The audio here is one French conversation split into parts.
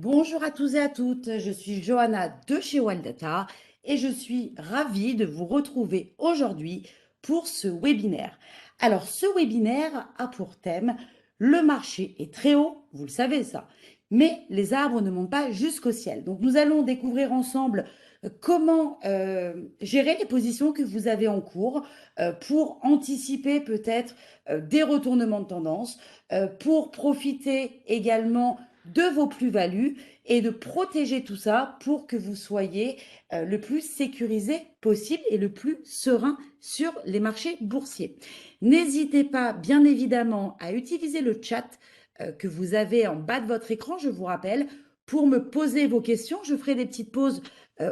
Bonjour à tous et à toutes, je suis Johanna de chez Wildata et je suis ravie de vous retrouver aujourd'hui pour ce webinaire. Alors ce webinaire a pour thème le marché est très haut, vous le savez ça, mais les arbres ne montent pas jusqu'au ciel. Donc nous allons découvrir ensemble comment gérer les positions que vous avez en cours pour anticiper peut-être des retournements de tendance, pour profiter également de vos plus-values et de protéger tout ça pour que vous soyez le plus sécurisé possible et le plus serein sur les marchés boursiers. N'hésitez pas, bien évidemment, à utiliser le chat que vous avez en bas de votre écran, je vous rappelle, pour me poser vos questions. Je ferai des petites pauses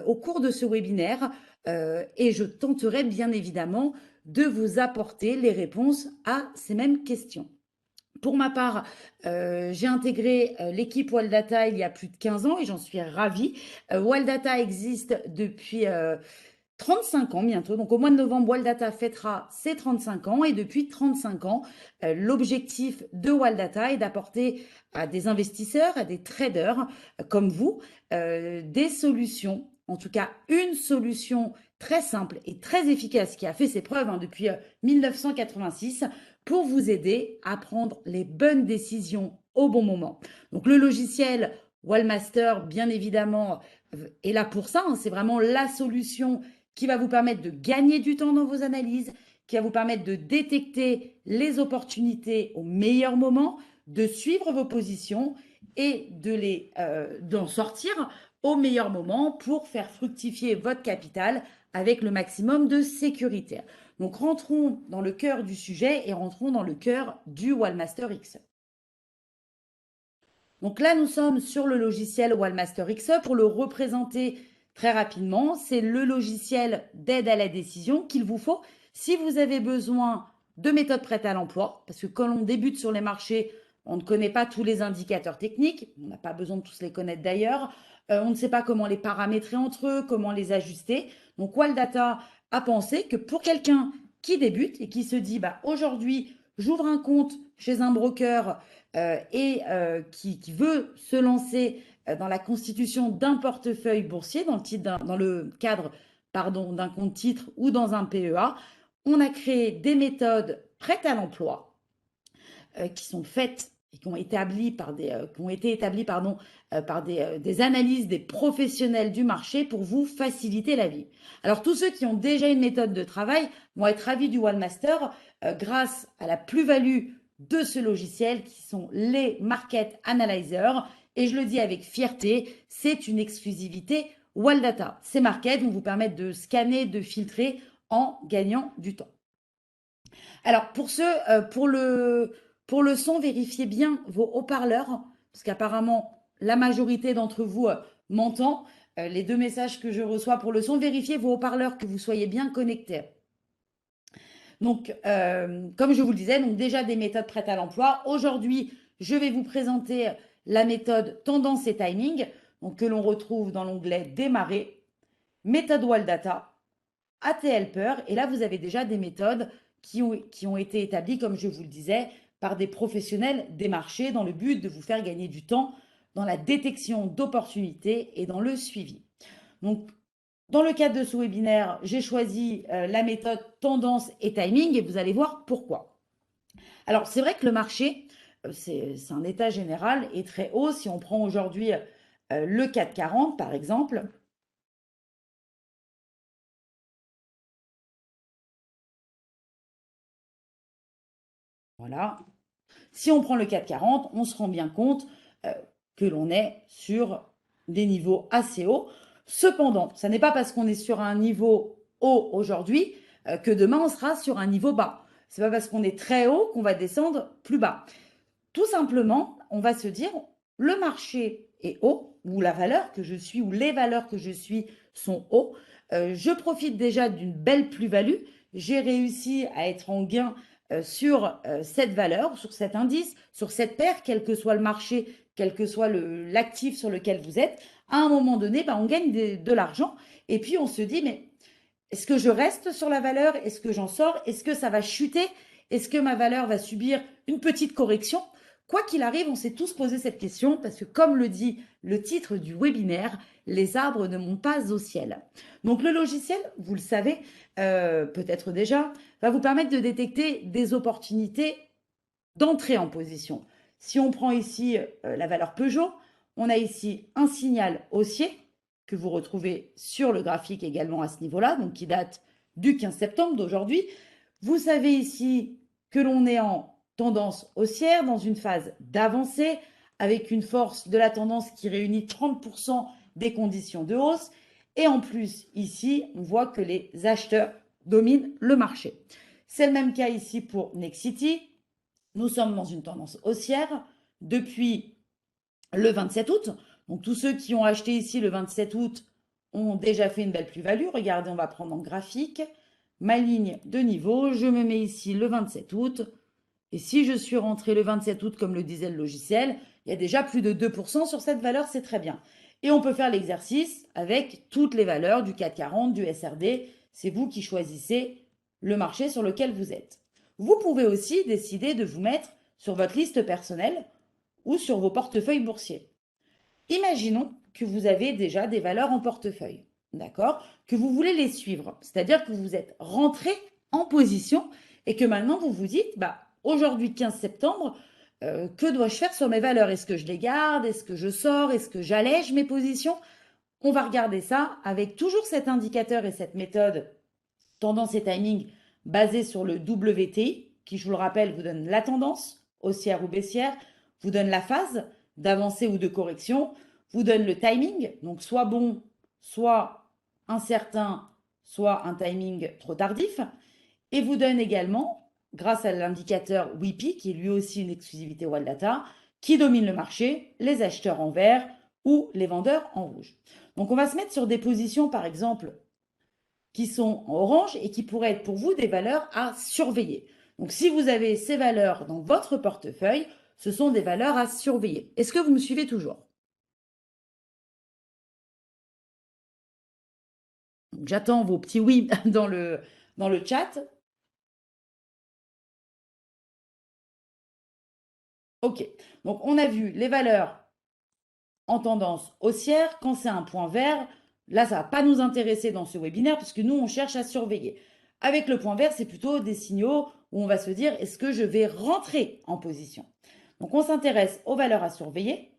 au cours de ce webinaire et je tenterai bien évidemment de vous apporter les réponses à ces mêmes questions. Pour ma part, j'ai intégré l'équipe Wildata il y a plus de 15 ans et j'en suis ravie. Wildata existe depuis 35 ans bientôt. Donc au mois de novembre, Wildata fêtera ses 35 ans et depuis 35 ans, l'objectif de Wildata est d'apporter à des investisseurs, à des traders comme vous, des solutions, en tout cas une solution très simple et très efficace qui a fait ses preuves depuis 1986 pour vous aider à prendre les bonnes décisions au bon moment. Donc le logiciel Wallmaster, bien évidemment, est là pour ça. C'est vraiment la solution qui va vous permettre de gagner du temps dans vos analyses, qui va vous permettre de détecter les opportunités au meilleur moment, de suivre vos positions et d'en sortir au meilleur moment pour faire fructifier votre capital avec le maximum de sécurité. Donc rentrons dans le cœur du sujet et rentrons dans le cœur du Wallmaster X. Donc là, nous sommes sur le logiciel Wallmaster X. Pour le représenter très rapidement, c'est le logiciel d'aide à la décision qu'il vous faut si vous avez besoin de méthodes prêtes à l'emploi, parce que quand on débute sur les marchés, on ne connaît pas tous les indicateurs techniques, on n'a pas besoin de tous les connaître d'ailleurs, on ne sait pas comment les paramétrer entre eux, comment les ajuster. Donc Wildata a pensé que pour quelqu'un qui débute et qui se dit bah, aujourd'hui, j'ouvre un compte chez un broker et qui veut se lancer dans la constitution d'un portefeuille boursier dans le cadre d'un compte titre ou dans un PEA, on a créé des méthodes prêtes à l'emploi qui sont faites et qui ont été établies par des analyses des professionnels du marché pour vous faciliter la vie. Alors tous ceux qui ont déjà une méthode de travail vont être ravis du Wallmaster grâce à la plus-value de ce logiciel qui sont les Market Analyzers. Et je le dis avec fierté, c'est une exclusivité Wildata. Ces markets vont vous permettre de scanner, de filtrer en gagnant du temps. Alors pour le son, vérifiez bien vos haut-parleurs, parce qu'apparemment la majorité d'entre vous m'entend. Les deux messages que je reçois pour le son, vérifiez vos haut-parleurs, que vous soyez bien connectés. Donc, comme je vous le disais, donc déjà des méthodes prêtes à l'emploi. Aujourd'hui, je vais vous présenter la méthode tendance et timing, donc que l'on retrouve dans l'onglet démarrer, méthode Wildata, AT Helper. Et là, vous avez déjà des méthodes qui ont été établies, comme je vous le disais, par des professionnels des marchés dans le but de vous faire gagner du temps dans la détection d'opportunités et dans le suivi. Donc, dans le cadre de ce webinaire, j'ai choisi la méthode tendance et timing et vous allez voir pourquoi. Alors, c'est vrai que le marché, c'est un état général, est très haut. Si on prend aujourd'hui le CAC 40, par exemple, voilà. Si on prend le CAC 40, on se rend bien compte que l'on est sur des niveaux assez hauts. Cependant, ce n'est pas parce qu'on est sur un niveau haut aujourd'hui que demain on sera sur un niveau bas. Ce n'est pas parce qu'on est très haut qu'on va descendre plus bas. Tout simplement, on va se dire, le marché est haut, ou la valeur que je suis, ou les valeurs que je suis sont hauts. Je profite déjà d'une belle plus-value. J'ai réussi à être en gain sur cette valeur, sur cet indice, sur cette paire, quel que soit le marché, quel que soit l'actif sur lequel vous êtes. À un moment donné, on gagne de l'argent. Et puis on se dit, mais est-ce que je reste sur la valeur? Est-ce que j'en sors? Est-ce que ça va chuter? Est-ce que ma valeur va subir une petite correction? Quoi qu'il arrive, on s'est tous posé cette question parce que, comme le dit le titre du webinaire, les arbres ne montent pas au ciel. Donc le logiciel, vous le savez peut-être déjà, va vous permettre de détecter des opportunités d'entrée en position. Si on prend ici la valeur Peugeot, on a ici un signal haussier que vous retrouvez sur le graphique également à ce niveau-là, donc qui date du 15 septembre d'aujourd'hui. Vous savez ici que l'on est en tendance haussière dans une phase d'avancée avec une force de la tendance qui réunit 30% des conditions de hausse. Et en plus, ici, on voit que les acheteurs dominent le marché. C'est le même cas ici pour Nexity. Nous sommes dans une tendance haussière depuis le 27 août. Donc tous ceux qui ont acheté ici le 27 août ont déjà fait une belle plus-value. Regardez, on va prendre en graphique ma ligne de niveau. Je me mets ici le 27 août. Et si je suis rentré le 27 août, comme le disait le logiciel, il y a déjà plus de 2% sur cette valeur, c'est très bien. Et on peut faire l'exercice avec toutes les valeurs du CAC 40, du SRD. C'est vous qui choisissez le marché sur lequel vous êtes. Vous pouvez aussi décider de vous mettre sur votre liste personnelle ou sur vos portefeuilles boursiers. Imaginons que vous avez déjà des valeurs en portefeuille, d'accord? Que vous voulez les suivre, c'est-à-dire que vous êtes rentré en position et que maintenant vous vous dites, bah, aujourd'hui 15 septembre, que dois-je faire sur mes valeurs? Est-ce que je les garde? Est-ce que je sors? Est-ce que j'allège mes positions? On va regarder ça avec toujours cet indicateur et cette méthode tendance et timing basée sur le WTI, qui, je vous le rappelle, vous donne la tendance, haussière ou baissière, vous donne la phase d'avancée ou de correction, vous donne le timing, donc soit bon, soit incertain, soit un timing trop tardif, et vous donne également, grâce à l'indicateur WIPI, qui est lui aussi une exclusivité Wildata, qui domine le marché, les acheteurs en vert ou les vendeurs en rouge. Donc on va se mettre sur des positions, par exemple, qui sont en orange et qui pourraient être pour vous des valeurs à surveiller. Donc si vous avez ces valeurs dans votre portefeuille, ce sont des valeurs à surveiller. Est-ce que vous me suivez toujours? J'attends vos petits oui dans le chat. OK. Donc on a vu les valeurs en tendance haussière. Quand c'est un point vert, là, ça ne va pas nous intéresser dans ce webinaire puisque nous, on cherche à surveiller. Avec le point vert, c'est plutôt des signaux où on va se dire, est-ce que je vais rentrer en position? Donc, on s'intéresse aux valeurs à surveiller.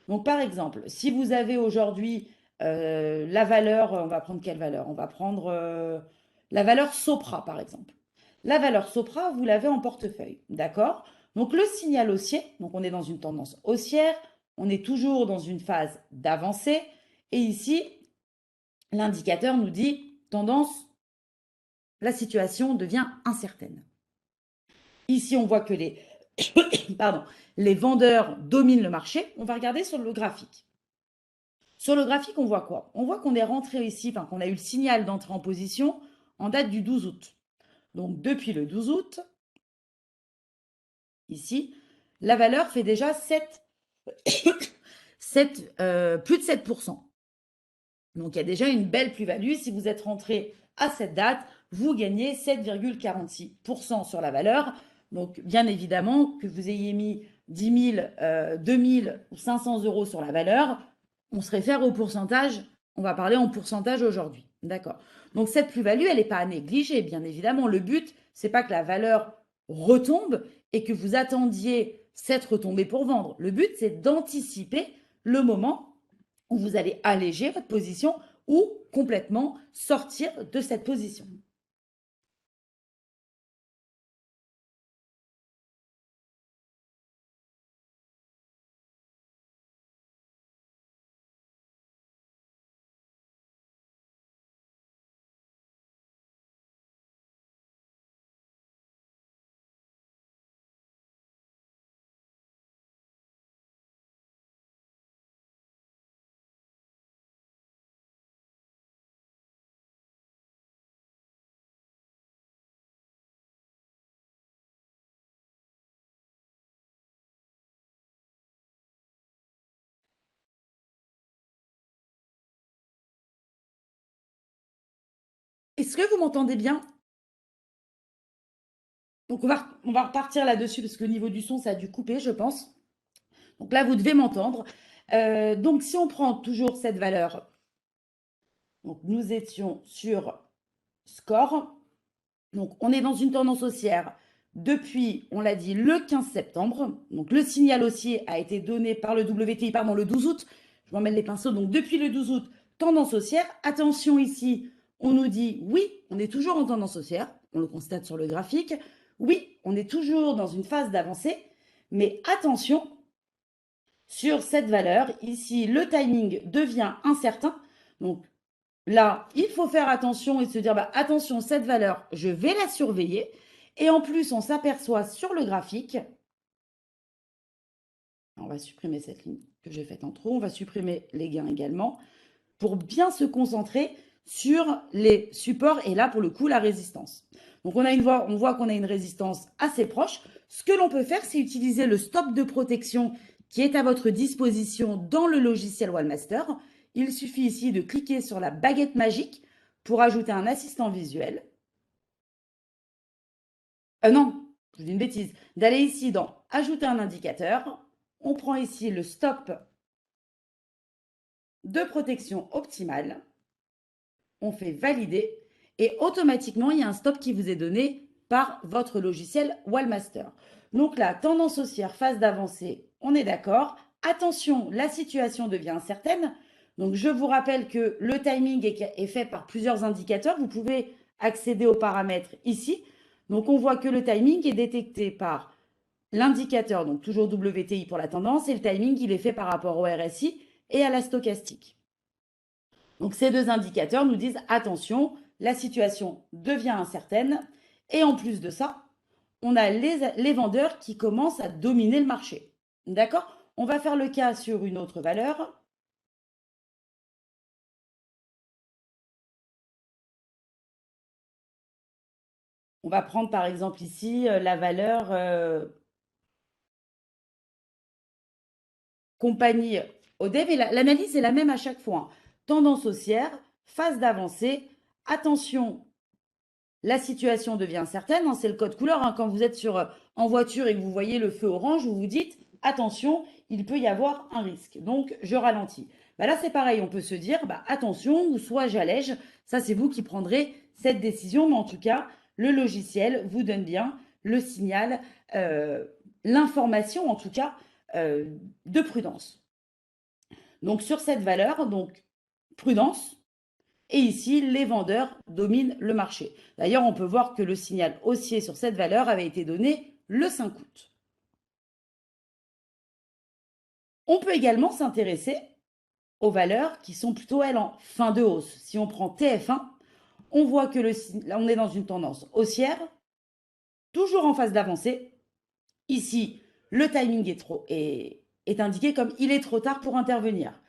Donc, par exemple, si vous avez aujourd'hui la valeur, on va prendre quelle valeur? On va prendre la valeur Sopra, par exemple. La valeur Sopra, vous l'avez en portefeuille, d'accord? Donc, le signal haussier, donc on est dans une tendance haussière, on est toujours dans une phase d'avancée, et ici, l'indicateur nous dit tendance, la situation devient incertaine. Ici, on voit que pardon, les vendeurs dominent le marché. On va regarder sur le graphique. Sur le graphique, on voit quoi? On voit qu'on est rentré ici, enfin qu'on a eu le signal d'entrée en position en date du 12 août. Donc depuis le 12 août, ici, la valeur fait déjà plus de 7%. Donc il y a déjà une belle plus-value. Si vous êtes rentré à cette date, vous gagnez 7,46% sur la valeur. Donc bien évidemment, que vous ayez mis 10 000, 2 000 ou 500 euros sur la valeur, on se réfère au pourcentage. On va parler en pourcentage aujourd'hui. D'accord. Donc cette plus-value, elle n'est pas à négliger, bien évidemment. Le but, c'est pas que la valeur retombe et que vous attendiez cette retombée pour vendre. Le but, c'est d'anticiper le moment où vous allez alléger votre position ou complètement sortir de cette position. Est-ce que vous m'entendez bien? Donc, on va repartir là-dessus parce que au niveau du son, ça a dû couper, je pense. Donc là, vous devez m'entendre. Donc, si on prend toujours cette valeur, donc nous étions sur score. Donc, on est dans une tendance haussière depuis, on l'a dit, le 15 septembre. Donc, le signal haussier a été donné par le WTI, pardon, le 12 août. Je m'emmène les pinceaux. Donc, depuis le 12 août, tendance haussière. Attention ici, on nous dit, oui, on est toujours en tendance haussière. On le constate sur le graphique. Oui, on est toujours dans une phase d'avancée. Mais attention, sur cette valeur, ici, le timing devient incertain. Donc, là, il faut faire attention et se dire, bah, attention, cette valeur, je vais la surveiller. Et en plus, on s'aperçoit sur le graphique, on va supprimer cette ligne que j'ai faite en trop, on va supprimer les gains également, pour bien se concentrer sur les supports et là, pour le coup, la résistance. Donc, on voit qu'on a une résistance assez proche. Ce que l'on peut faire, c'est utiliser le stop de protection qui est à votre disposition dans le logiciel Wallmaster. Il suffit ici de cliquer sur la baguette magique pour ajouter un assistant visuel. Non, je dis une bêtise. D'aller ici dans Ajouter un indicateur. On prend ici le stop de protection optimale. On fait valider et automatiquement, il y a un stop qui vous est donné par votre logiciel Wallmaster. Donc là, tendance haussière, phase d'avancée, on est d'accord. Attention, la situation devient incertaine. Donc je vous rappelle que le timing est fait par plusieurs indicateurs. Vous pouvez accéder aux paramètres ici. Donc on voit que le timing est détecté par l'indicateur, donc toujours WTI pour la tendance, et le timing, il est fait par rapport au RSI et à la stochastique. Donc ces deux indicateurs nous disent attention, la situation devient incertaine et en plus de ça, on a les vendeurs qui commencent à dominer le marché. D'accord? On va faire le cas sur une autre valeur. On va prendre par exemple ici la valeur compagnie ODEV et l'analyse est la même à chaque fois. Tendance haussière, phase d'avancée, attention, la situation devient incertaine, hein, c'est le code couleur. Hein, quand vous êtes en voiture et que vous voyez le feu orange, vous vous dites attention, il peut y avoir un risque. Donc, je ralentis. Bah là, c'est pareil, on peut se dire bah, attention, ou soit j'allège. Ça, c'est vous qui prendrez cette décision, mais en tout cas, le logiciel vous donne bien le signal, l'information en tout cas de prudence. Donc, sur cette valeur, donc prudence, et ici, les vendeurs dominent le marché. D'ailleurs, on peut voir que le signal haussier sur cette valeur avait été donné le 5 août. On peut également s'intéresser aux valeurs qui sont plutôt, elles, en fin de hausse. Si on prend TF1, on voit que là, on est dans une tendance haussière, toujours en phase d'avancée. Ici, le timing est indiqué comme il est trop tard pour intervenir.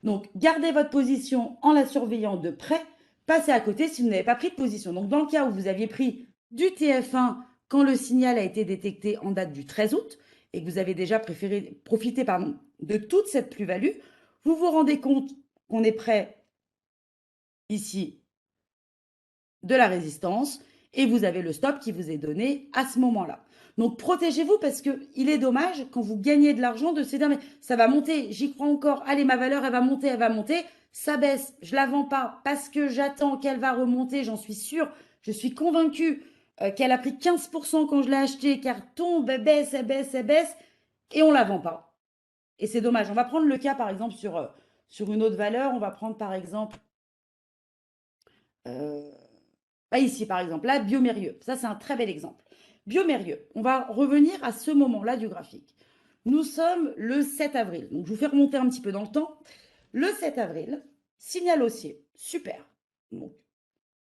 Donc, gardez votre position en la surveillant de près. Passez à côté si vous n'avez pas pris de position. Donc, dans le cas où vous aviez pris du TF1 quand le signal a été détecté en date du 13 août et que vous avez déjà profité de toute cette plus-value, vous vous rendez compte qu'on est près ici de la résistance et vous avez le stop qui vous est donné à ce moment-là. Donc protégez-vous parce qu'il est dommage quand vous gagnez de l'argent de se dire mais ça va monter, j'y crois encore, allez ma valeur elle va monter, ça baisse, je la vends pas parce que j'attends qu'elle va remonter, j'en suis sûre, je suis convaincue qu'elle a pris 15% quand je l'ai acheté, qu'elle tombe, elle baisse, elle baisse, elle baisse et on la vend pas. Et c'est dommage. On va prendre le cas par exemple sur une autre valeur, on va prendre par exemple euh, ici, par exemple, là, Biomérieux. Ça, c'est un très bel exemple. Biomérieux, on va revenir à ce moment-là du graphique. Nous sommes le 7 avril. Donc, je vous fais remonter un petit peu dans le temps. Le 7 avril, signal haussier. Super. Donc,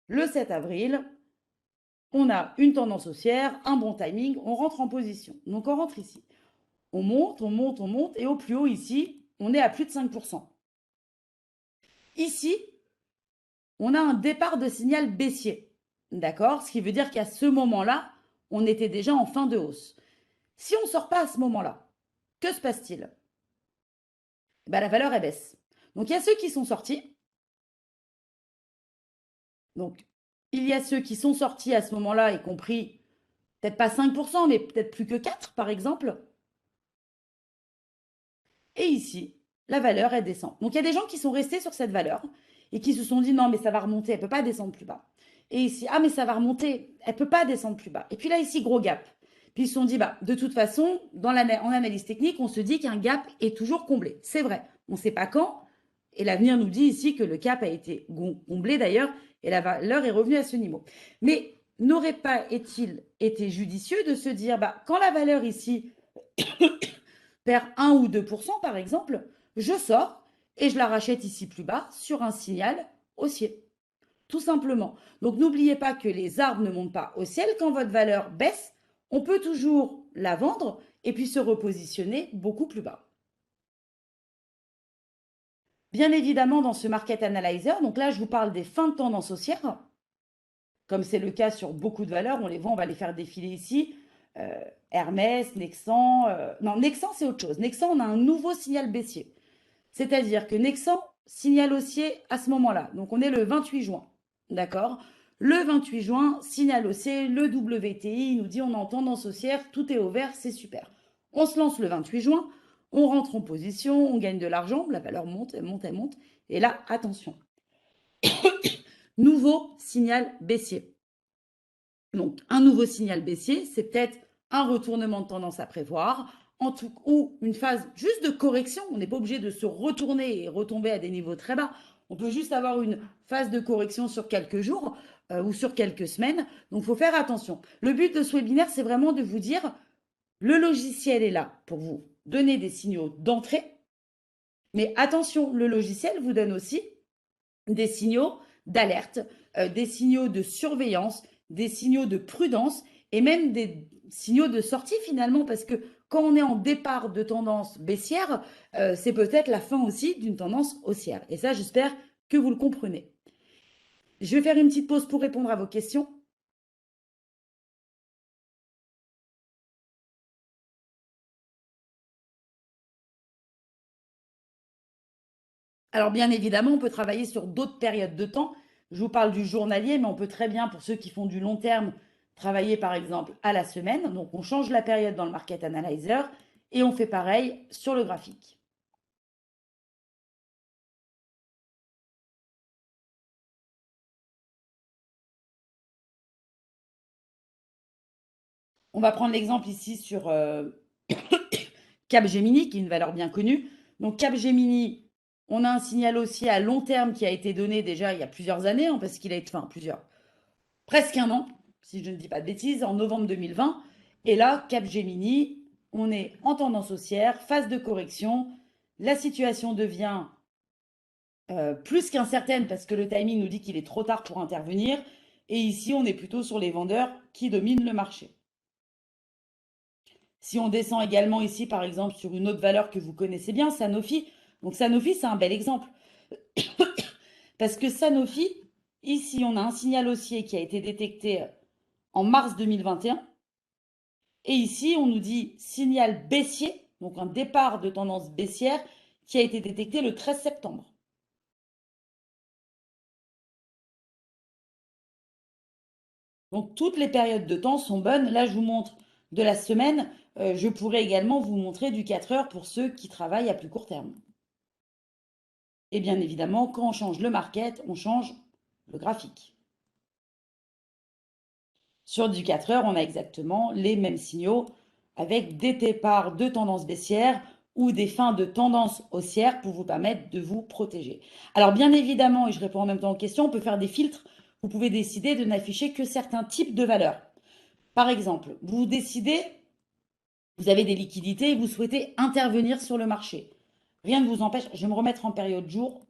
le 7 avril, on a une tendance haussière, un bon timing, on rentre en position. Donc, on rentre ici. On monte, on monte, on monte, et au plus haut, ici, on est à plus de 5%. Ici, on a un départ de signal baissier. D'accord? Ce qui veut dire qu'à ce moment-là, on était déjà en fin de hausse. Si on ne sort pas à ce moment-là, que se passe-t-il? Ben, la valeur, elle baisse. Donc, il y a ceux qui sont sortis. Donc, il y a ceux qui sont sortis à ce moment-là et compris Peut-être pas 5%, mais peut-être plus que 4, par exemple. Et ici, la valeur, elle descend. Donc, il y a des gens qui sont restés sur cette valeur et qui se sont dit, non, mais ça va remonter, elle ne peut pas descendre plus bas. Et ici, ah, mais ça va remonter, elle ne peut pas descendre plus bas. Et puis là, ici, gros gap. Puis ils se sont dit, bah, de toute façon, en analyse technique, on se dit qu'un gap est toujours comblé. C'est vrai. On ne sait pas quand. Et l'avenir nous dit ici que le cap a été comblé d'ailleurs et la valeur est revenue à ce niveau. Mais n'aurait pas été judicieux de se dire, bah, quand la valeur ici perd 1 ou 2% par exemple, je sors et je la rachète ici plus bas sur un signal haussier. Tout simplement. Donc n'oubliez pas que les arbres ne montent pas au ciel. Quand votre valeur baisse, on peut toujours la vendre et puis se repositionner beaucoup plus bas. Bien évidemment, dans ce market analyzer, donc là, je vous parle des fins de tendance haussière, comme c'est le cas sur beaucoup de valeurs, on les vend, on va les faire défiler ici. Hermès, Nexan, non, Nexan, c'est autre chose. Nexan, on a un nouveau signal baissier. C'est-à-dire que Nexan signal haussier à ce moment-là. Donc, on est le 28 juin. D'accord. Le 28 juin, signal haussier, le WTI nous dit on est en tendance haussière, tout est au vert, c'est super. On se lance le 28 juin, on rentre en position, on gagne de l'argent, la valeur monte, elle monte, elle monte. Et là, attention, nouveau signal baissier. Donc, un nouveau signal baissier, c'est peut-être un retournement de tendance à prévoir, ou une phase juste de correction. On n'est pas obligé de se retourner et retomber à des niveaux très bas. On peut juste avoir une phase de correction sur quelques jours ou sur quelques semaines. Donc, il faut faire attention. Le but de ce webinaire, c'est vraiment de vous dire, le logiciel est là pour vous donner des signaux d'entrée. Mais attention, le logiciel vous donne aussi des signaux d'alerte, des signaux de surveillance, des signaux de prudence et même des signaux de sortie finalement, parce que quand on est en départ de tendance baissière, c'est peut-être la fin aussi d'une tendance haussière. Et ça, j'espère que vous le comprenez. Je vais faire une petite pause pour répondre à vos questions. Alors bien évidemment, on peut travailler sur d'autres périodes de temps. Je vous parle du journalier, mais on peut très bien, pour ceux qui font du long terme, travailler par exemple à la semaine. Donc on change la période dans le Market Analyzer et on fait pareil sur le graphique. On va prendre l'exemple ici sur Capgemini, qui est une valeur bien connue. Donc Capgemini, on a un signal haussier à long terme qui a été donné déjà il y a plusieurs années, hein, parce qu'il a été, enfin plusieurs, presque un an, si je ne dis pas de bêtises, en novembre 2020. Et là, Capgemini, on est en tendance haussière, phase de correction. La situation devient plus qu'incertaine parce que le timing nous dit qu'il est trop tard pour intervenir. Et ici, on est plutôt sur les vendeurs qui dominent le marché. Si on descend également ici, par exemple, sur une autre valeur que vous connaissez bien, Sanofi. Donc Sanofi, c'est un bel exemple. Parce que Sanofi, ici, on a un signal haussier qui a été détecté en mars 2021. Et ici, on nous dit signal baissier, donc un départ de tendance baissière qui a été détecté le 13 septembre. Donc toutes les périodes de temps sont bonnes. Là, je vous montre de la semaine. Je pourrais également vous montrer du 4 heures pour ceux qui travaillent à plus court terme. Et bien évidemment, quand on change le market, on change le graphique. Sur du 4 heures, on a exactement les mêmes signaux avec des départs de tendance baissière ou des fins de tendance haussière pour vous permettre de vous protéger. Alors bien évidemment, et je réponds en même temps aux questions, on peut faire des filtres. Vous pouvez décider de n'afficher que certains types de valeurs. Par exemple, vous décidez, vous avez des liquidités et vous souhaitez intervenir sur le marché. Rien ne vous empêche, je vais me remettre en période jour.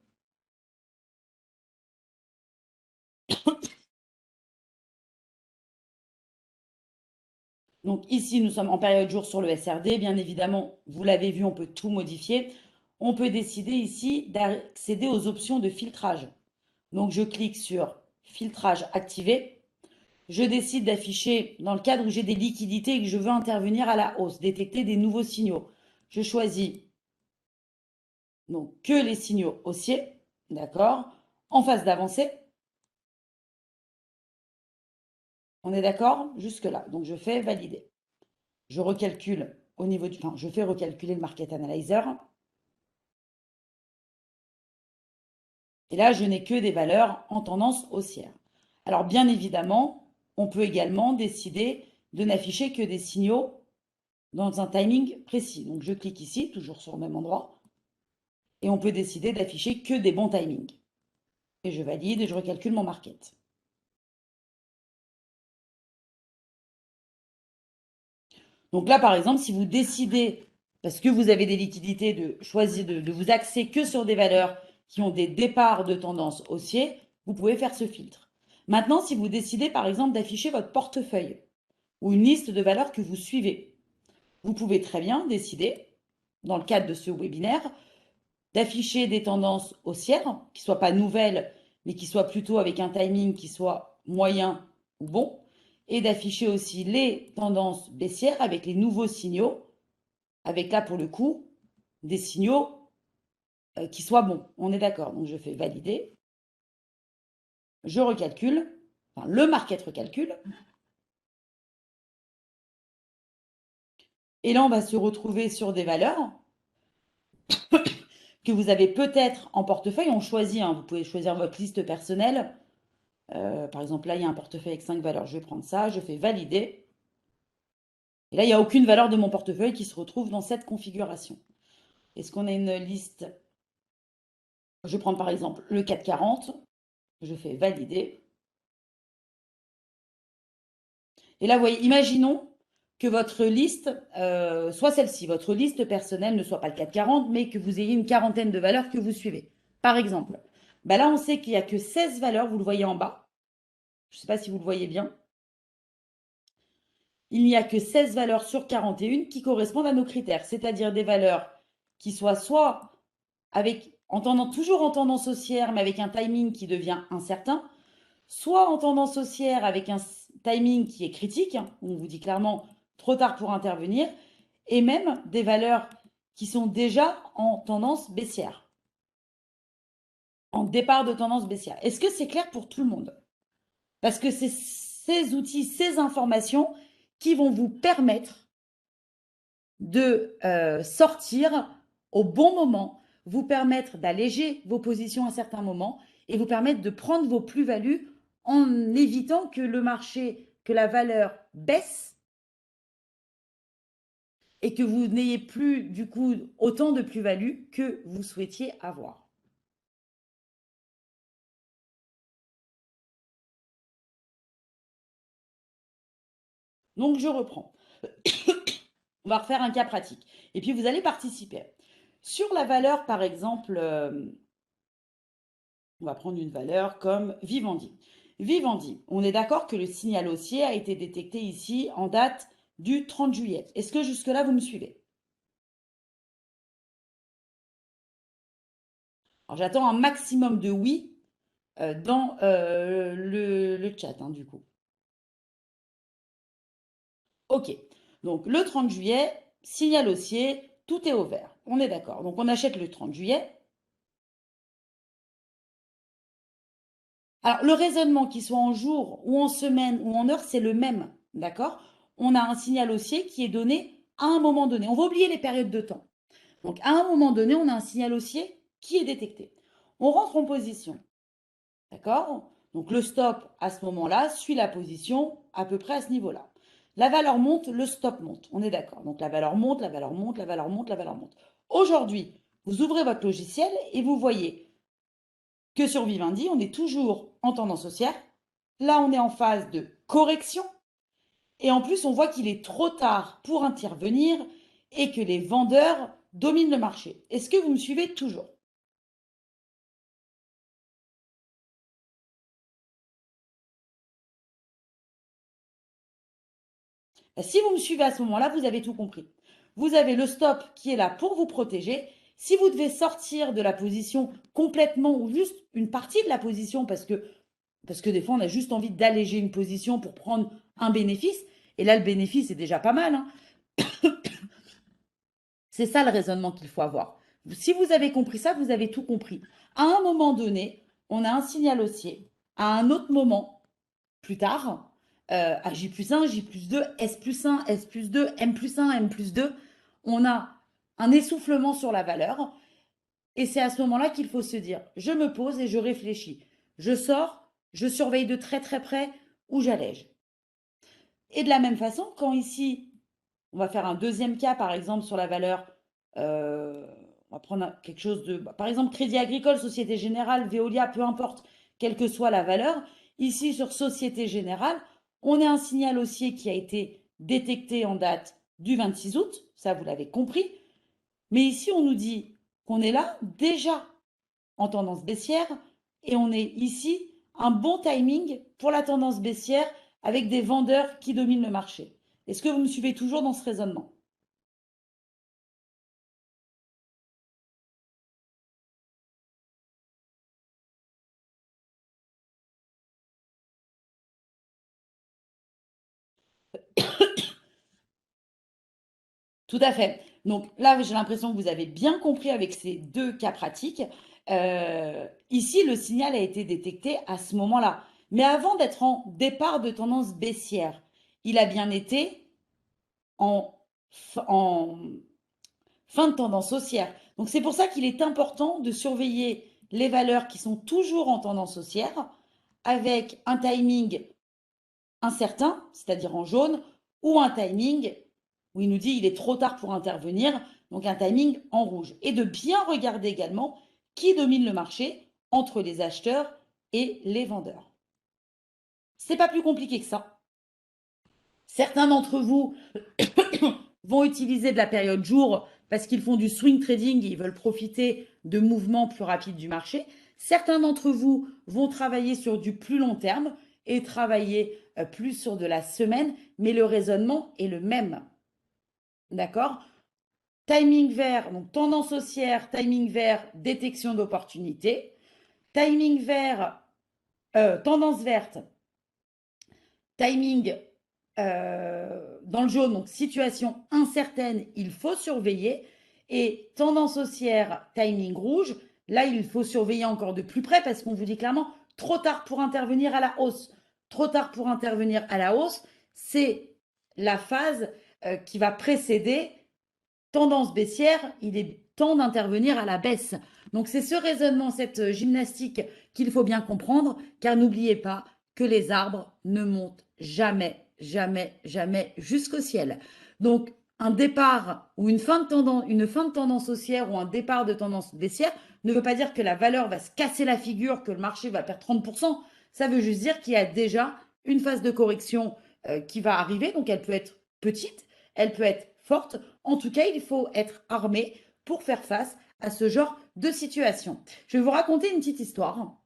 Donc ici, nous sommes en période jour sur le SRD. Bien évidemment, vous l'avez vu, on peut tout modifier. On peut décider ici d'accéder aux options de filtrage. Donc je clique sur filtrage activé. Je décide d'afficher, dans le cadre où j'ai des liquidités et que je veux intervenir à la hausse, détecter des nouveaux signaux. Je choisis donc que les signaux haussiers, d'accord, en phase d'avancée. On est d'accord jusque-là. Donc, je fais valider. Je recalcule au niveau du... Enfin, je fais recalculer le Market Analyzer. Et là, je n'ai que des valeurs en tendance haussière. Alors, bien évidemment, on peut également décider de n'afficher que des signaux dans un timing précis. Donc, je clique ici, toujours sur le même endroit, et on peut décider d'afficher que des bons timings. Et je valide et je recalcule mon market. Donc là, par exemple, si vous décidez, parce que vous avez des liquidités, de choisir de vous axer que sur des valeurs qui ont des départs de tendance haussier, vous pouvez faire ce filtre. Maintenant, si vous décidez, par exemple, d'afficher votre portefeuille ou une liste de valeurs que vous suivez, vous pouvez très bien décider, dans le cadre de ce webinaire, d'afficher des tendances haussières, qui ne soient pas nouvelles, mais qui soient plutôt avec un timing qui soit moyen ou bon, et d'afficher aussi les tendances baissières avec les nouveaux signaux, avec là pour le coup des signaux qui soient bons. On est d'accord. Donc je fais valider, je recalcule, enfin le market recalcule, et là on va se retrouver sur des valeurs que vous avez peut-être en portefeuille. On choisit, hein, vous pouvez choisir votre liste personnelle. Par exemple, là, il y a un portefeuille avec 5 valeurs. Je vais prendre ça, je fais valider. Et là, il n'y a aucune valeur de mon portefeuille qui se retrouve dans cette configuration. Est-ce qu'on a une liste? Je prends par exemple le 440. Je fais valider. Et là, vous voyez, imaginons que votre liste soit celle-ci. Votre liste personnelle ne soit pas le 440, mais que vous ayez une quarantaine de valeurs que vous suivez. Par exemple, bah là, on sait qu'il n'y a que 16 valeurs, vous le voyez en bas. Je ne sais pas si vous le voyez bien. Il n'y a que 16 valeurs sur 41 qui correspondent à nos critères, c'est-à-dire des valeurs qui soient soit avec, toujours en tendance haussière, mais avec un timing qui devient incertain, soit en tendance haussière avec un timing qui est critique, où on vous dit clairement trop tard pour intervenir, et même des valeurs qui sont déjà en tendance baissière, en départ de tendance baissière. Est-ce que c'est clair pour tout le monde? Parce que c'est ces outils, ces informations qui vont vous permettre de sortir au bon moment, vous permettre d'alléger vos positions à certains moments et vous permettre de prendre vos plus-values en évitant que le marché, que la valeur baisse et que vous n'ayez plus du coup autant de plus-values que vous souhaitiez avoir. Donc je reprends. On va refaire un cas pratique. Et puis vous allez participer. Sur la valeur, par exemple, on va prendre une valeur comme Vivendi. Vivendi, on est d'accord que le signal haussier a été détecté ici en date du 30 juillet. Est-ce que jusque-là, vous me suivez? Alors j'attends un maximum de oui dans le chat, hein, du coup. OK. Donc le 30 juillet, signal haussier, tout est au vert. On est d'accord. Donc on achète le 30 juillet. Alors le raisonnement, qu'il soit en jour ou en semaine ou en heure, c'est le même. D'accord? On a un signal haussier qui est donné à un moment donné. On va oublier les périodes de temps. Donc à un moment donné, on a un signal haussier qui est détecté. On rentre en position. D'accord? Donc le stop à ce moment-là suit la position à peu près à ce niveau-là. La valeur monte, le stop monte. On est d'accord. Donc la valeur monte, la valeur monte, la valeur monte, la valeur monte. Aujourd'hui, vous ouvrez votre logiciel et vous voyez que sur Vivendi, on est toujours en tendance haussière. Là, on est en phase de correction. Et en plus, on voit qu'il est trop tard pour intervenir et que les vendeurs dominent le marché. Est-ce que vous me suivez toujours? Si vous me suivez à ce moment-là, vous avez tout compris. Vous avez le stop qui est là pour vous protéger. Si vous devez sortir de la position complètement ou juste une partie de la position, parce que des fois, on a juste envie d'alléger une position pour prendre un bénéfice, et là, le bénéfice est déjà pas mal, hein. C'est ça le raisonnement qu'il faut avoir. Si vous avez compris ça, vous avez tout compris. À un moment donné, on a un signal haussier. À un autre moment, plus tard, à J+1, J+2, S+1, S+2, M+1, M+2. On a un essoufflement sur la valeur. Et c'est à ce moment-là qu'il faut se dire, je me pose et je réfléchis. Je sors, je surveille de très très près ou j'allège. Et de la même façon, quand ici, on va faire un deuxième cas, par exemple, sur la valeur, euh, on va prendre quelque chose de, par exemple, Crédit Agricole, Société Générale, Veolia, peu importe, quelle que soit la valeur. Ici, sur Société Générale, on a un signal haussier qui a été détecté en date du 26 août, ça vous l'avez compris. Mais ici, on nous dit qu'on est là déjà en tendance baissière et on est ici un bon timing pour la tendance baissière avec des vendeurs qui dominent le marché. Est-ce que vous me suivez toujours dans ce raisonnement? Tout à fait. Donc là, j'ai l'impression que vous avez bien compris avec ces deux cas pratiques. Ici, le signal a été détecté à ce moment-là. Mais avant d'être en départ de tendance baissière, il a bien été en, en fin de tendance haussière. Donc c'est pour ça qu'il est important de surveiller les valeurs qui sont toujours en tendance haussière avec un timing incertain, c'est-à-dire en jaune, ou un timing où il nous dit il est trop tard pour intervenir, donc un timing en rouge. Et de bien regarder également qui domine le marché entre les acheteurs et les vendeurs. C'est pas plus compliqué que ça. Certains d'entre vous vont utiliser de la période jour parce qu'ils font du swing trading et ils veulent profiter de mouvements plus rapides du marché. Certains d'entre vous vont travailler sur du plus long terme et travailler plus sur de la semaine, mais le raisonnement est le même. D'accord? Timing vert, donc tendance haussière, timing vert, détection d'opportunités. Timing vert, tendance verte, timing dans le jaune, donc situation incertaine, il faut surveiller. Et tendance haussière, timing rouge, là, il faut surveiller encore de plus près parce qu'on vous dit clairement, trop tard pour intervenir à la hausse. Trop tard pour intervenir à la hausse, c'est la phase qui va précéder tendance baissière, il est temps d'intervenir à la baisse. Donc c'est ce raisonnement, cette gymnastique qu'il faut bien comprendre, car n'oubliez pas que les arbres ne montent jamais, jamais, jamais jusqu'au ciel. Donc un départ ou une fin de tendance haussière ou un départ de tendance baissière ne veut pas dire que la valeur va se casser la figure, que le marché va perdre 30%. Ça veut juste dire qu'il y a déjà une phase de correction qui va arriver. Donc elle peut être petite, elle peut être forte. En tout cas, il faut être armé pour faire face à ce genre de situation. Je vais vous raconter une petite histoire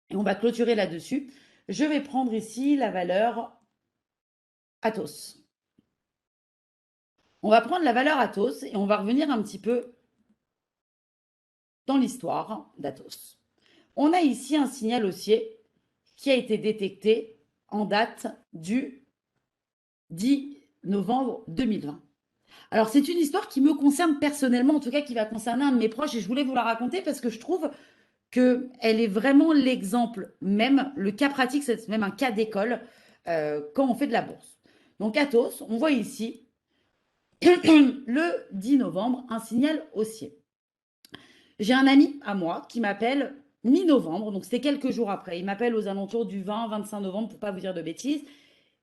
et on va clôturer là-dessus. Je vais prendre ici la valeur Athos. On va prendre la valeur Athos et on va revenir un petit peu dans l'histoire d'Athos. On a ici un signal haussier qui a été détecté en date du 10 novembre 2020. Alors, c'est une histoire qui me concerne personnellement, en tout cas qui va concerner un de mes proches, et je voulais vous la raconter parce que je trouve qu'elle est vraiment l'exemple même, le cas pratique, c'est même un cas d'école quand on fait de la bourse. Donc, Athos, on voit ici le 10 novembre un signal haussier. J'ai un ami à moi qui m'appelle mi-novembre, donc c'était quelques jours après. Il m'appelle aux alentours du 20-25 novembre, pour ne pas vous dire de bêtises,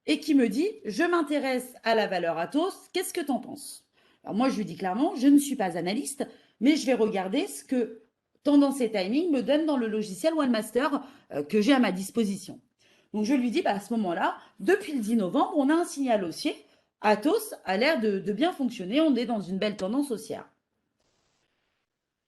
et qui me dit, je m'intéresse à la valeur Athos, qu'est-ce que tu en penses? Alors moi, je lui dis clairement, je ne suis pas analyste, mais je vais regarder ce que Tendance et Timing me donne dans le logiciel OneMaster que j'ai à ma disposition. Donc je lui dis, bah, à ce moment-là, depuis le 10 novembre, on a un signal haussier. Athos a l'air de bien fonctionner, on est dans une belle tendance haussière.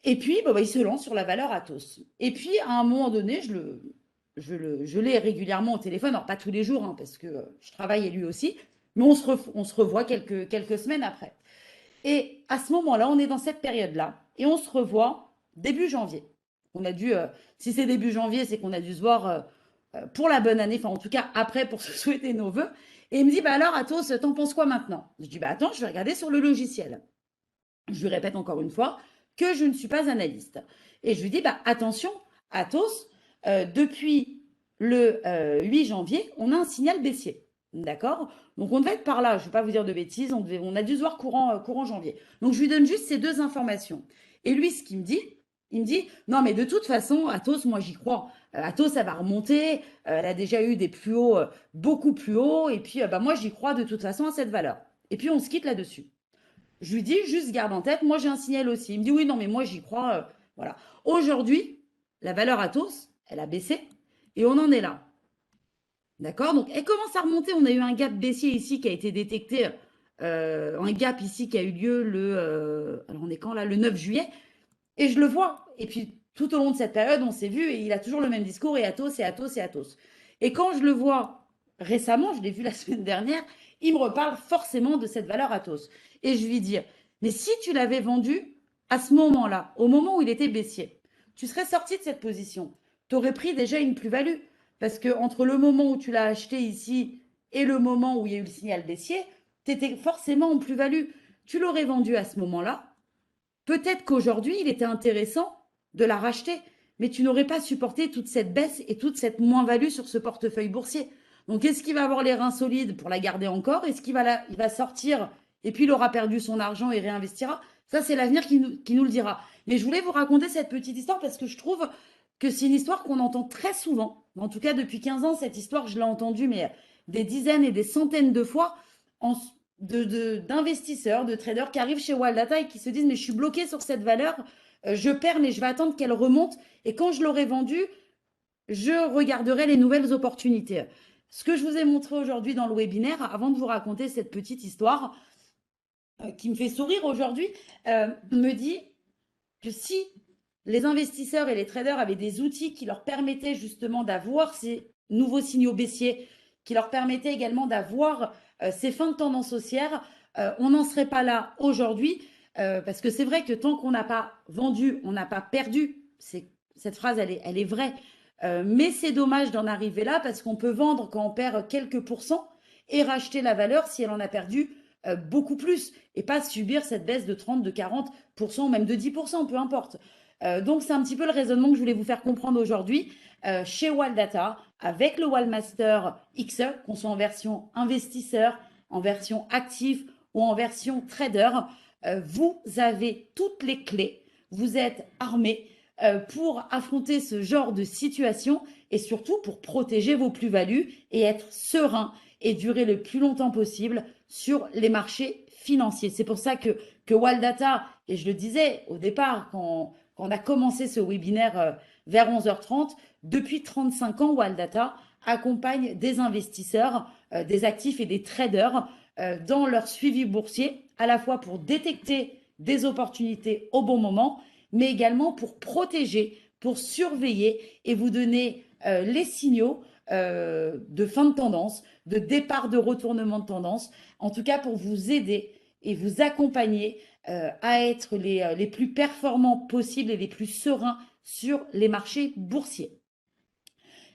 Et puis, bah, il se lance sur la valeur Athos. Et puis, à un moment donné, je l'ai régulièrement au téléphone, alors pas tous les jours, hein, parce que je travaille et lui aussi, mais on se revoit quelques semaines après. Et à ce moment-là, on est dans cette période-là, et on se revoit début janvier. On a dû, si c'est début janvier, c'est qu'on a dû se voir pour la bonne année, enfin en tout cas après pour se souhaiter nos vœux. Et il me dit, bah alors Athos, t'en penses quoi maintenant? Je dis, bah attends, je vais regarder sur le logiciel. Je lui répète encore une fois que je ne suis pas analyste. Et je lui dis, bah, attention, Athos, depuis le 8 janvier, on a un signal baissier. D'accord? Donc on devait être par là, je ne vais pas vous dire de bêtises, on a dû se voir courant janvier. Donc je lui donne juste ces deux informations. Et lui, ce qu'il me dit, il me dit, non mais de toute façon, Athos, moi j'y crois. Athos, ça va remonter, elle a déjà eu des plus hauts, beaucoup plus hauts, et puis bah, moi j'y crois de toute façon à cette valeur. Et puis on se quitte là-dessus. Je lui dis, juste garde en tête, moi j'ai un signal aussi. Il me dit, oui, non, mais moi j'y crois. Voilà. Aujourd'hui, la valeur Atos, elle a baissé et on en est là. D'accord? Donc, elle commence à remonter. On a eu un gap baissier ici qui a été détecté, un gap ici qui a eu lieu alors on est quand là? Le 9 juillet. Et je le vois. Et puis, tout au long de cette période, on s'est vu et il a toujours le même discours et Atos et Atos et Atos. Et quand je le vois récemment, je l'ai vu la semaine dernière, il me reparle forcément de cette valeur Atos. Et je lui dis, mais si tu l'avais vendu à ce moment-là, au moment où il était baissier, tu serais sorti de cette position. Tu aurais pris déjà une plus-value. Parce que entre le moment où tu l'as acheté ici et le moment où il y a eu le signal baissier, tu étais forcément en plus-value. Tu l'aurais vendu à ce moment-là. Peut-être qu'aujourd'hui, il était intéressant de la racheter, mais tu n'aurais pas supporté toute cette baisse et toute cette moins-value sur ce portefeuille boursier. Donc, est-ce qu'il va avoir les reins solides pour la garder encore? Est-ce il va sortir et puis il aura perdu son argent et réinvestira? Ça, c'est l'avenir qui nous le dira. Mais je voulais vous raconter cette petite histoire parce que je trouve que c'est une histoire qu'on entend très souvent. En tout cas, depuis 15 ans, cette histoire, je l'ai entendue, mais des dizaines et des centaines de fois en, d'investisseurs, de traders qui arrivent chez Wildata et qui se disent mais je suis bloqué sur cette valeur, je perds mais je vais attendre qu'elle remonte et quand je l'aurai vendue, je regarderai les nouvelles opportunités. Ce que je vous ai montré aujourd'hui dans le webinaire, avant de vous raconter cette petite histoire qui me fait sourire aujourd'hui, me dit que si les investisseurs et les traders avaient des outils qui leur permettaient justement d'avoir ces nouveaux signaux baissiers, qui leur permettaient également d'avoir ces fins de tendance haussière, on n'en serait pas là aujourd'hui, parce que c'est vrai que tant qu'on n'a pas vendu, on n'a pas perdu. Cette phrase, elle est vraie. Mais c'est dommage d'en arriver là parce qu'on peut vendre quand on perd quelques pourcents et racheter la valeur si elle en a perdu beaucoup plus et pas subir cette baisse de 30, de 40% ou même de 10%, peu importe. Donc, c'est un petit peu le raisonnement que je voulais vous faire comprendre aujourd'hui chez Wildata avec le Wildmaster XE, qu'on soit en version investisseur, en version actif ou en version trader. Vous avez toutes les clés, vous êtes armé pour affronter ce genre de situation et surtout pour protéger vos plus-values et être serein et durer le plus longtemps possible sur les marchés financiers. C'est pour ça que Wildata, et je le disais au départ quand on a commencé ce webinaire vers 11h30, depuis 35 ans, Wildata accompagne des investisseurs, des actifs et des traders dans leur suivi boursier, à la fois pour détecter des opportunités au bon moment, mais également pour protéger, pour surveiller et vous donner les signaux de fin de tendance, de départ de retournement de tendance, en tout cas pour vous aider et vous accompagner à être les plus performants possibles et les plus sereins sur les marchés boursiers.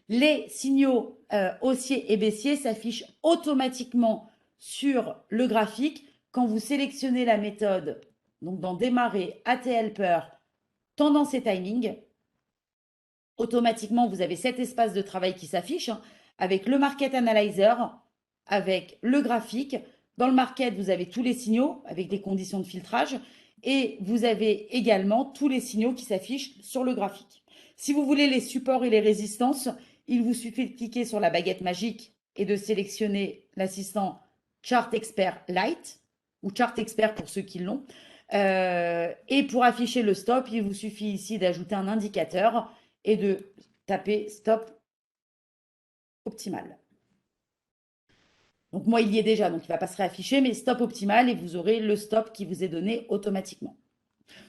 Les signaux haussiers et baissiers s'affichent automatiquement sur le graphique quand vous sélectionnez la méthode, donc dans démarrer, AT Helper, tendance et timing. Automatiquement, vous avez cet espace de travail qui s'affiche avec le Market Analyzer, avec le graphique. Dans le market, vous avez tous les signaux avec les conditions de filtrage et vous avez également tous les signaux qui s'affichent sur le graphique. Si vous voulez les supports et les résistances, il vous suffit de cliquer sur la baguette magique et de sélectionner l'assistant Chart Expert Lite ou Chart Expert pour ceux qui l'ont. Et pour afficher le stop, il vous suffit ici d'ajouter un indicateur et de taper stop optimal. Donc moi, il y est déjà, donc il ne va pas se réafficher, mais stop optimal et vous aurez le stop qui vous est donné automatiquement.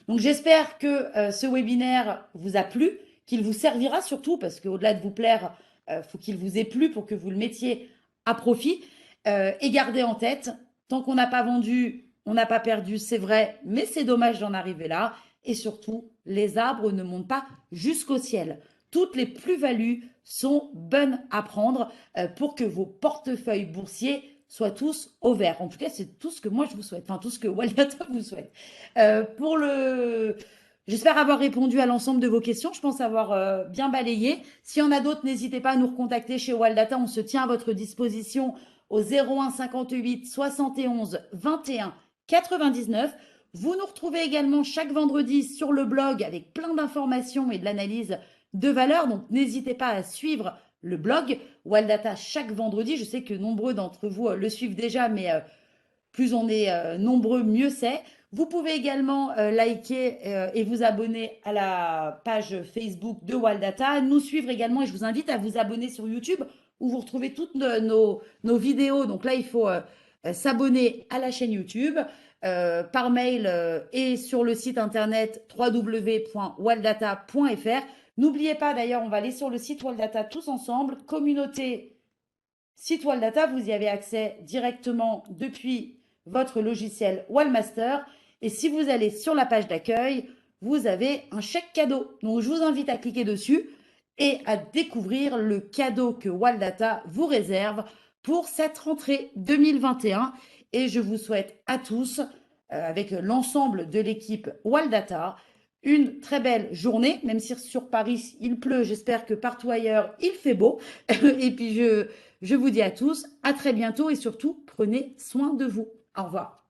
Donc j'espère que ce webinaire vous a plu, qu'il vous servira surtout, parce qu'au-delà de vous plaire, faut qu'il vous ait plu pour que vous le mettiez à profit. Et gardez en tête, tant qu'on n'a pas vendu, on n'a pas perdu, c'est vrai, mais c'est dommage d'en arriver là. Et surtout, les arbres ne montent pas jusqu'au ciel. Toutes les plus-values sont bonnes à prendre pour que vos portefeuilles boursiers soient tous au vert. En tout cas, c'est tout ce que moi je vous souhaite, enfin tout ce que Wildata vous souhaite. Pour J'espère avoir répondu à l'ensemble de vos questions. Je pense avoir bien balayé. S'il y en a d'autres, n'hésitez pas à nous recontacter chez Waldata. On se tient à votre disposition au 01 58 71 21 99. Vous nous retrouvez également chaque vendredi sur le blog avec plein d'informations et de l'analyse de valeur. Donc n'hésitez pas à suivre le blog Waldata chaque vendredi. Je sais que nombreux d'entre vous le suivent déjà, mais plus on est nombreux, mieux c'est. Vous pouvez également liker et vous abonner à la page Facebook de Waldata, nous suivre également et je vous invite à vous abonner sur YouTube où vous retrouvez toutes nos vidéos. Donc là, il faut s'abonner à la chaîne YouTube par mail et sur le site internet www.waldata.fr. N'oubliez pas d'ailleurs, on va aller sur le site Waldata tous ensemble, communauté site Waldata, vous y avez accès directement depuis votre logiciel Wallmaster. Et si vous allez sur la page d'accueil, vous avez un chèque cadeau. Donc, je vous invite à cliquer dessus et à découvrir le cadeau que Waldata vous réserve pour cette rentrée 2021. Et je vous souhaite à tous, avec l'ensemble de l'équipe Waldata, une très belle journée, même si sur Paris il pleut, j'espère que partout ailleurs il fait beau. Et puis je vous dis à tous, à très bientôt et surtout, prenez soin de vous. Au revoir.